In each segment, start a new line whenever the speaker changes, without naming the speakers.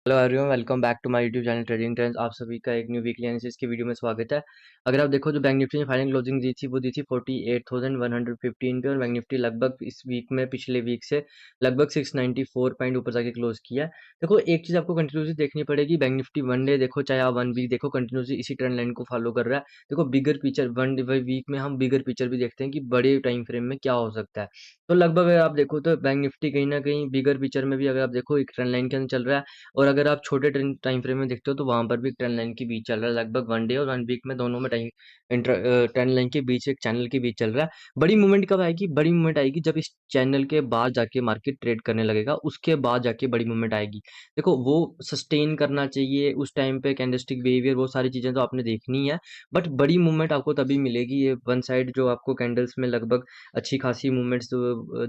Hello everyone, welcome back to my YouTube channel trading trends. आप सभी का एक न्यू वीकली एनालिसिस की वीडियो में स्वागत है। अगर आप देखो जो बैंक निफ्टी ने फाइनल क्लोजिंग दी थी वो दी थी 48,115 पे और बैंक निफ्टी लगभग इस वीक में पिछले वीक से लगभग 694 पॉइंट ऊपर जाके क्लोज किया है। देखो एक चीज़ आपको कंटिन्यूसली देखनी पड़ेगी, बैंक निफ्टी वन डे देखो चाहे आप वन वीक देखो कंटिन्यूसली इसी ट्रेंड लाइन को फॉलो कर रहा है। देखो बिगर पिक्चर वन वीक में हम बिगर पिक्चर भी देखते हैं कि बड़े टाइम फ्रेम में क्या हो सकता है। तो लगभग अगर आप देखो तो बैंक निफ्टी कहीं ना कहीं बिगर पिक्चर में भी अगर आप देखो एक ट्रेंड लाइन के अंदर चल रहा है, और अगर आप छोटे टाइम फ्रेम में देखते हो तो वहां पर भी ट्रेंड लाइन के बीच चल रहा है। लगभग वन डे और वन वीक में दोनों में ट्रेंड लाइन के बीच एक चैनल के बीच चल रहा है। बड़ी मूवमेंट कब आएगी? बड़ी मूवमेंट आएगी जब इस चैनल के बाद जाके मार्केट ट्रेड करने लगेगा, उसके बाद जाके बड़ी मूवमेंट आएगी। देखो वो सस्टेन करना चाहिए उस टाइम पे, कैंडलस्टिक बिहेवियर, वो सारी चीजें तो आपने देखनी है। बट बड़ी मूवमेंट आपको तभी मिलेगी, ये वन साइड जो आपको कैंडल्स में लगभग अच्छी खासी मूवमेंट्स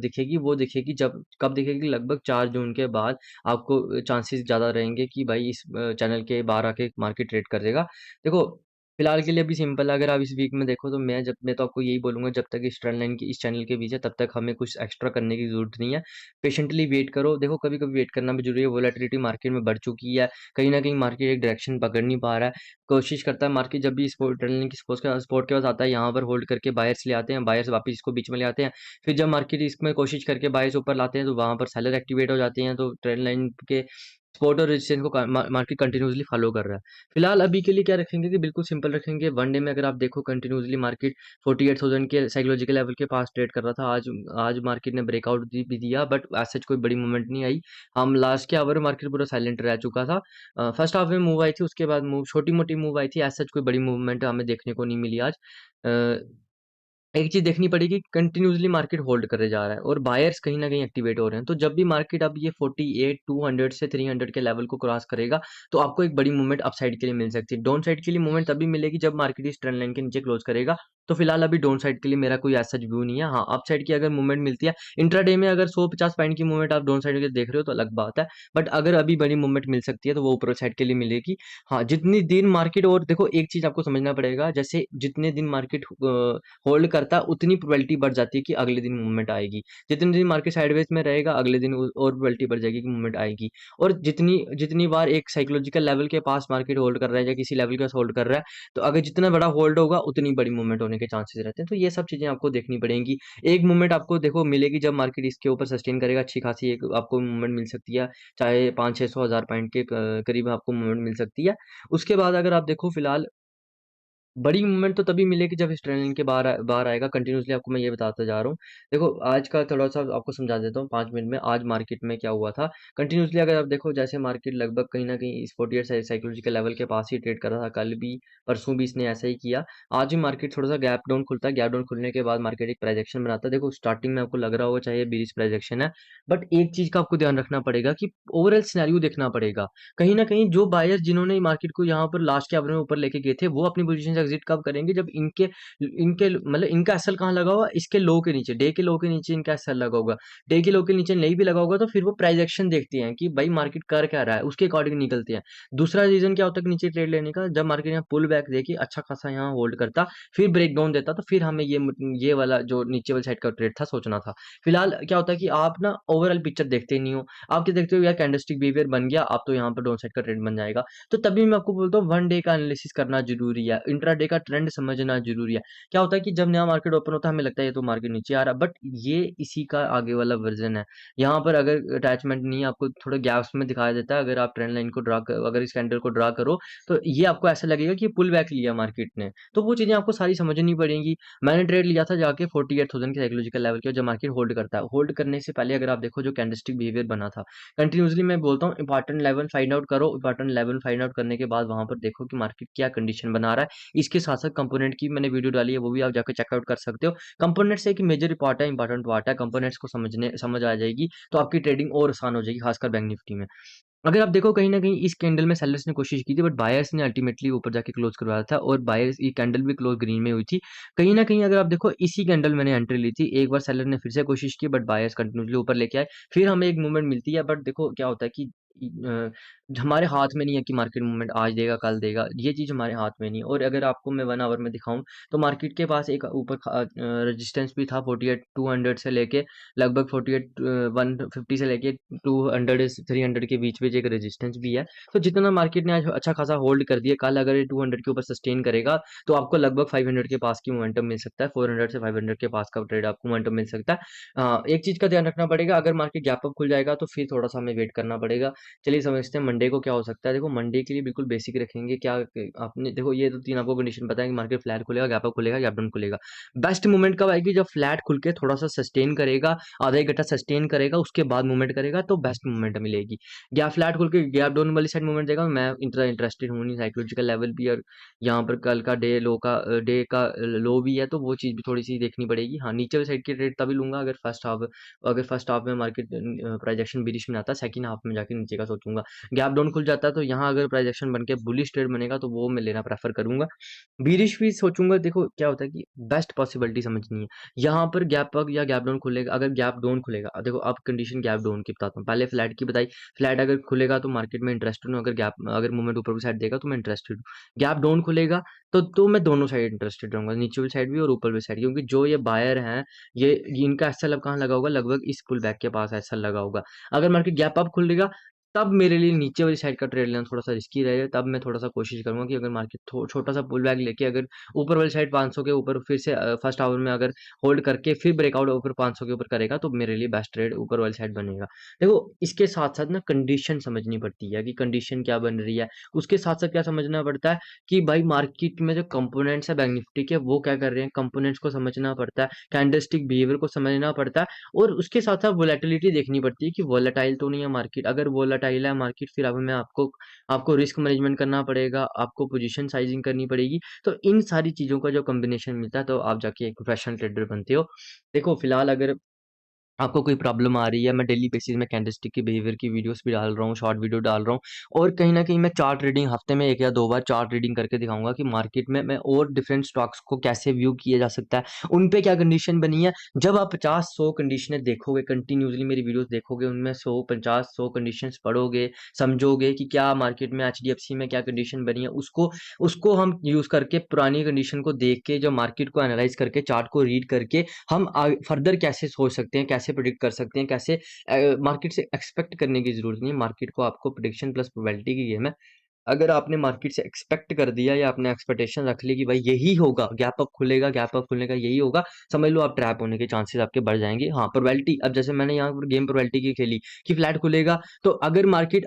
दिखेगी, वो दिखेगी जब कब दिखेगी? लगभग 4 जून के बाद आपको चांसेस ज़्यादा रहेंगे कि भाई इस चैनल के बाहर आके मार्केट ट्रेड कर देगा। देखो फिलहाल के लिए अभी सिंपल है, अगर आप इस वीक में देखो तो मैं तो आपको यही बोलूंगा, जब तक इस ट्रेंड लाइन की इस चैनल के बीच है तब तक हमें कुछ एक्स्ट्रा करने की जरूरत नहीं है। पेशेंटली वेट करो। देखो कभी कभी वेट करना भी जरूरी है, वोलेटिलिटी मार्केट में बढ़ चुकी है, कहीं ना कहीं मार्केट एक डायरेक्शन पकड़ नहीं पा रहा है। कोशिश करता है मार्केट जब भी ट्रेंड लाइन की सपोर्ट के पास आता है, यहाँ पर होल्ड करके बायर्स ले आते हैं, बायर्स वापस इसको बीच में ले आते हैं। फिर जब मार्केट इसमें कोशिश करके बायर्स ऊपर लाते हैं तो वहां पर सेलर एक्टिवेट हो जाते हैं, तो ट्रेंड लाइन के सपोर्ट और रेजिस्टेंस को मार्केट कंटिन्यूसली फॉलो कर रहा है। फिलहाल अभी के लिए क्या रखेंगे कि बिल्कुल सिंपल रखेंगे। वन डे में अगर आप देखो कंटिन्यूसली मार्केट 48,000 के साइकोलॉजिकल लेवल के पास ट्रेड कर रहा था। आज आज मार्केट ने ब्रेकआउट भी दिया, बट ऐसा कोई बड़ी मूवमेंट नहीं आई। हम लास्ट के आवर मार्केट पूरा साइलेंट रह चुका था। फर्स्ट हाफ में मूव आई थी, उसके बाद मूव छोटी मोटी मूव आई थी, ऐसा कोई बड़ी मूवमेंट हमें देखने को नहीं मिली आज। एक चीज देखनी पड़ेगी, कंटिन्यूसली मार्केट होल्ड करे जा रहा है और बायर्स कहीं ना कहीं एक्टिवेट हो रहे हैं। तो जब भी मार्केट अब ये 48,200 से 300 के लेवल को क्रॉस करेगा तो आपको एक बड़ी मूवमेंट अपसाइड के लिए मिल सकती है। डाउन साइड के लिए मूवमेंट तभी मिलेगी जब मार्केट इस ट्रेंड लाइन के नीचे क्लोज करेगा। तो फिलहाल अभी डाउन साइड के लिए मेरा कोई ऐसा व्यू नहीं है। हाँ, अप साइड की अगर मूवमेंट मिलती है इंट्राडे में, अगर 150 पॉइंट की मूवमेंट आप डाउन साइड के देख रहे हो तो अलग बात है। बट अगर अभी बड़ी मूवमेंट मिल सकती है तो वो ऊपर साइड के लिए मिलेगी। हाँ, जितनी दिन मार्केट, और देखो एक चीज आपको समझना पड़ेगा, जैसे जितने दिन मार्केट होल्ड करता है उतनी प्रोबेबिलिटी बढ़ जाती है कि अगले दिन मूवमेंट आएगी। जितने दिन मार्केट साइडवेज में रहेगा अगले दिन और प्रोबेबिलिटी बढ़ जाएगी कि मूवमेंट आएगी। और जितनी जितनी बार एक साइकोलॉजिकल लेवल के पास मार्केट होल्ड कर रहा है या किसी लेवल के पास होल्ड कर रहा है, तो अगर जितना बड़ा होल्ड होगा उतनी बड़ी मूवमेंट होने के चांसेस रहते हैं। तो ये सब चीजें आपको देखनी पड़ेंगी। एक मूवमेंट आपको देखो मिलेगी जब मार्केट इसके ऊपर सस्टेन करेगा, अच्छी खासी एक आपको मूवमेंट मिल सकती है, चाहे 500-600 हज़ार पॉइंट के करीब आपको मूवमेंट मिल सकती है। उसके बाद अगर आप देखो फिलहाल बड़ी मूवमेंट तो तभी मिलेगी जब इस ट्रेंड लाइन के बाहर आएगा। कंटिन्यूसली आपको मैं ये बताता जा रहा हूँ। देखो आज का थोड़ा सा आपको समझा देता हूँ 5 मिनट में, आज मार्केट में क्या हुआ था। कंटिन्यूसली अगर आप देखो, जैसे मार्केट लगभग कहीं ना कहीं इस 48 साइकोलॉजिकल लेवल के पास ही ट्रेड कर रहा था, कल भी परसों भी इसने ऐसा ही किया। आज भी मार्केट थोड़ा सा गैप डाउन खुलता है, गैप डाउन खुलने के बाद मार्केट एक प्राइजेक्शन बनाता है। देखो स्टार्टिंग में आपको लग रहा होगा चाहे बीरिश प्राइजेक्शन है, बट एक चीज का आपको ध्यान रखना पड़ेगा कि ओवरऑल सिनेरियो देखना पड़ेगा। कहीं ना कहीं जो बायर्स जिन्होंने मार्केट को यहाँ पर लास्ट के आवर में ऊपर लेके गए थे, वो अपनी पोजीशन से एग्जिट कब करेंगे? जब इनके इनके मतलब इनका एसएल कहाँ लगा हुआ? इसके लो के नीचे, डे के लो के नीचे इनका एसएल लगा होगा। डे के लो के नीचे नहीं भी लगा होगा तो फिर वो प्राइस एक्शन देखते हैं कि भाई मार्केट कर क्या रहा है, उसके अकॉर्डिंग निकलते हैं। दूसरा रीजन क्या होता है कि नीचे ट्रेड लेने का, जब मार्केट यहाँ पुल बैक देखिए अच्छा खासा यहाँ होल्ड करता, फिर ब्रेक डाउन देता, तो फिर हमें ये वाला जो नीचे वाली साइड का ट्रेड था सोचना था। फिलहाल क्या होता है कि आप ना ओवरऑल पिक्चर देखते नहीं हो, आप क्या देखते हो यार कैंडलस्टिक बिहेवियर बन गया, आप तो यहाँ पर डाउन साइड का ट्रेंड बन जाएगा। तो तभी मैं आपको बोलता हूँ वन डे का एनालिसिस करना जरूरी है, इंट्राडे का ट्रेंड समझना जरूरी है। क्या होता है कि जब नया मार्केट ओपन होता है हमें लगता है ये तो मार्केट नीचे आ रहा है, बट ये इसी का आगे वाला वर्जन है। यहाँ पर अगर अटैचमेंट नहीं है, आपको थोड़ा गैप्स में दिखाई देता है। अगर आप ट्रेंड लाइन को अगर इस कैंडल को ड्रा करो तो ये आपको ऐसा लगेगा कि पुल बैक लिया मार्केट ने। तो वो चीजें आपको सारी समझनी पड़ेंगी। मैंने ट्रेड लिया था जाके 48,000 के साइकोलॉजिकल लेवल के, जब मार्केट होल्ड करता है, होल्ड करने से पहले अगर आप देखो जो कैंडलस्टिक बिहेवियर बना था, कंटिन्यूसली मैं बोलता हूँ इंपॉर्टेंट लेवल फाइंड आउट करो। इंपॉर्टेंट लेवल फाइंड आउट करने के बाद वहां पर देखो कि मार्केट क्या कंडीशन बना रहा है। इसके साथ साथ कंपोनेंट की मैंने वीडियो डाली है, वो भी आप जाकर चेकआउट कर सकते हो। कंपोनेंट्स एक मेजर पार्ट है, इंपॉर्टेंट पार्ट है। कंपोनेंट्स को समझ आ जाएगी तो आपकी ट्रेडिंग और आसान हो जाएगी, खासकर बैंक निफ्टी में। अगर आप देखो कहीं ना कहीं इस कैंडल में सेलर्स ने कोशिश की थी, बट बायर्स ने अल्टीमेटली ऊपर जाके क्लोज करवाया था और बायर्स ये कैंडल भी क्लोज ग्रीन में हुई थी। कहीं ना कहीं अगर आप देखो इसी कैंडल मैंने एंट्री ली थी, एक बार सेलर ने फिर से कोशिश की बट बायर्स कंटिन्यूसली ऊपर लेके आए, फिर हमें एक मूवमेंट मिलती है। बट देखो क्या होता है कि हमारे हाथ में नहीं है कि मार्केट मूवमेंट आज देगा कल देगा, ये चीज़ हमारे हाथ में नहीं है। और अगर आपको मैं 1 आवर में दिखाऊँ तो मार्केट के पास एक ऊपर रेजिस्टेंस भी था 48 200 से लेके लगभग 48 150 से लेके 200 300 के बीच में एक रेजिस्टेंस भी है। तो जितना मार्केट ने आज अच्छा खासा होल्ड कर दिया, कल अगर ये 200 के ऊपर सस्टेन करेगा तो आपको लगभग 500 के पास की मोमेंटम मिल सकता है, 400 से 500 के पास का ट्रेड आपको मोमेंटम मिल सकता है। एक चीज़ का ध्यान रखना पड़ेगा, अगर मार्केट गैप अप खुल जाएगा तो फिर थोड़ा सा हमें वेट करना पड़ेगा। चलिए समझते हैं मंडे को क्या हो सकता है। देखो मंडे के लिए बिल्कुल बेसिक रखेंगे क्या, आपने देखो ये तो 3 आपको कंडीशन पता है कि मार्केट फ्लैट खुलेगा, गैप अप खुलेगा, गैप डाउन खुलेगा। बेस्ट मूवमेंट कब आएगी, जब फ्लैट खुल के थोड़ा सा सस्टेन करेगा, आधा 1 घंटा सस्टेन करेगा, उसके बाद मूवमेंट करेगा तो बेस्ट मूवमेंट मिलेगी। गैप फ्लैट खुल के गैप डाउन वाली साइड मूवमेंट देगा, मैं इतना इंटरेस्टेड हूँ नहीं, साइकोलॉजिकल लेवल भी और यहाँ पर कल का डे का लो भी है, तो वो चीज़ भी थोड़ी सी देखनी पड़ेगी। हाँ, नीचे वाली साइड की ट्रेड तभी लूंगा अगर फर्स्ट हाफ में मार्केट प्राइजेक्शन बिरिश में आता है, सेकंड हाफ में जाके नीचे का सोचूंगा। गैप डाउन खुल जाता है तो यहाँ अगर प्राइजेक्शन बन के बुलिश ट्रेड बनेगा तो वो मैं लेना प्रेफर करूंगा। बीरिश भी सोचूंगा, देखो क्या होता है कि बेस्ट पॉसिबिलिटी समझनी है। यहाँ पर गैप अप या गैप डाउन खुलेगा, अगर गैप डाउन खुलेगा, देखो अब कंडीशन गैप डाउन की बताता हूँ, पहले फ्लैट की बताई। फ्लैट अगर खुलेगा तो मार्केट में इंटरेस्टेड हूँ, अगर मूवमेंट ऊपर की साइड देगा तो मैं इंटरेस्टेड हूँ। गैप डाउन खुलेगा तो मैं दोनों साइड इंटरेस्टेड रहूंगा, नीचे वाली साइड भी और ऊपर वाली साइड, क्योंकि जो ये बायर हैं ये इनका एसएल अब कहाँ लगा होगा, लगभग इस पुल बैक के पास एसएल लगा होगा। अगर मार्केट गैप अप खुलेगा तब मेरे लिए नीचे वाली साइड का ट्रेड लेना थोड़ा सा रिस्की रहेगा, तब मैं थोड़ा सा कोशिश करूंगा कि अगर मार्केट छोटा सा पुल बैक लेके अगर ऊपर वाली साइड 500 के ऊपर फिर से फर्स्ट आवर में अगर होल्ड करके फिर ब्रेकआउट ऊपर 500 के ऊपर करेगा तो मेरे लिए बेस्ट ट्रेड ऊपर वाली साइड बनेगा। देखो इसके साथ साथ ना कंडीशन समझनी पड़ती है कि कंडीशन क्या बन रही है, उसके साथ साथ क्या समझना पड़ता है कि भाई मार्केट में जो कंपोनेंट्स है बैंक निफ्टी के वो क्या कर रहे हैं, कंपोनेंट्स को समझना पड़ता है, कैंडलस्टिक बिहेवियर को समझना पड़ता है, और उसके साथ साथ वोलेटिलिटी देखनी पड़ती है कि वोलेटाइल तो नहीं है मार्केट। अगर वोलेटाइल है मार्केट फिर अब मैं आपको आपको रिस्क मैनेजमेंट करना पड़ेगा, आपको पोजीशन साइजिंग करनी पड़ेगी। तो इन सारी चीज़ों का जो कॉम्बिनेशन मिलता है तो आप जाके एक प्रोफेशनल ट्रेडर बनते हो। देखो फिलहाल अगर आपको कोई प्रॉब्लम आ रही है, मैं डेली बेसिस में कैंडलस्टिक की बिहेवियर की वीडियोस भी डाल रहा हूँ, शॉर्ट वीडियो डाल रहा हूँ, और कहीं न कहीं मैं चार्ट रीडिंग हफ्ते में 1 या 2 बार चार्ट रीडिंग करके दिखाऊँगा कि मार्केट में मैं और डिफरेंट स्टॉक्स को कैसे व्यू किया जा सकता है, उन पे क्या कंडीशन बनी है। जब आप 50-100 कंडीशनें देखोगे, कंटिन्यूअसली मेरी वीडियोस देखोगे, उनमें 100 50-100 कंडीशंस पढ़ोगे, समझोगे कि क्या मार्केट में एचडीएफसी में क्या कंडीशन बनी है, उसको उसको हम यूज़ करके पुरानी कंडीशन को देख के, जो मार्केट को एनालाइज़ करके, चार्ट को रीड करके हम फर्दर कैसे सोच सकते हैं, कैसे प्रिडिक्ट कर सकते हैं, कैसे मार्केट से एक्सपेक्ट करने की ज़रूरत नहीं है। मार्केट को आपको प्रिडिक्शन प्लस प्रोबेबिलिटी की गेम है। अगर आपने मार्केट से एक्सपेक्ट कर दिया या आपने एक्सपेक्टेशन रख ली कि भाई यही होगा, गैप अप खुलेगा, गैप अप खुलने का यही होगा, समझ लो आप ट्रैप होने के चांसेस आपके बढ़ जाएँगे। हाँ, प्रोबेबिलिटी, अब जैसे मैंने यहाँ पर गेम प्रोबेबिलिटी की खेली कि फ्लैट खुलेगा, तो अगर मार्केट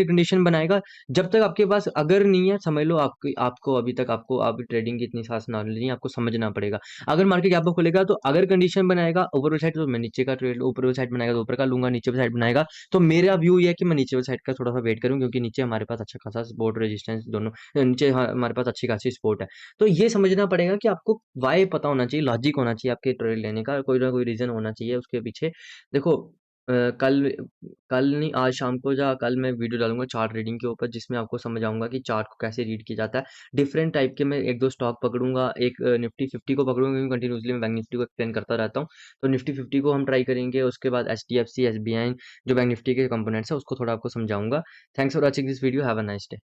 कंडीशन बनाएगा, जब तक आपके पास अगर नहीं है, समझ लो आपकी आपको अभी तक आपको आप ट्रेडिंग की इतनी खास नॉलेज नहीं है, आपको समझना पड़ेगा। अगर मार्केट गैप अप खुलेगा तो अगर कंडीशन बनाएगा ऊपर वाली साइड तो मैं नीचे का ट्रेड, ऊपर वाली साइड बनाएगा तो ऊपर का लूँगा, नीचे वाली साइड बनाएगा तो मेरा व्यू ये है कि मैं नीचे वाली साइड का थोड़ा-सा वेट करूँ, क्योंकि नीचे हमारे पास अच्छा खासा सपोर्ट रेजिस्टेंस दोनों नीचे हमारे पास अच्छी खासी सपोर्ट है। तो ये समझना पड़ेगा कि आपको व्हाय पता होना चाहिए, लॉजिक होना चाहिए आपके ट्रेड लेने का, कोई ना कोई रीज़न होना चाहिए उसके पीछे। देखो कल कल नहीं, आज शाम को या कल मैं वीडियो डालूँगा चार्ट रीडिंग के ऊपर, जिसमें आपको समझ आऊँगा कि चार्ट को कैसे रीड किया जाता है। डिफरेंट टाइप के मैं 1-2 स्टॉक पकड़ूँगा, एक निफ्टी 50 को पकड़ूँगा क्योंकि कंटिन्यूअसली मैं बैंक निफ्टी को एक्सप्लेन करता रहता हूँ। तो निफ्टी 50 को हम ट्राई करेंगे, उसके बाद एचडीएफसी, एसबीआई जो बैंक निफ्टी के कंपोनेंट्स हैं उसको थोड़ा आपको समझाऊँगा। Thanks for watching this video, have a nice day.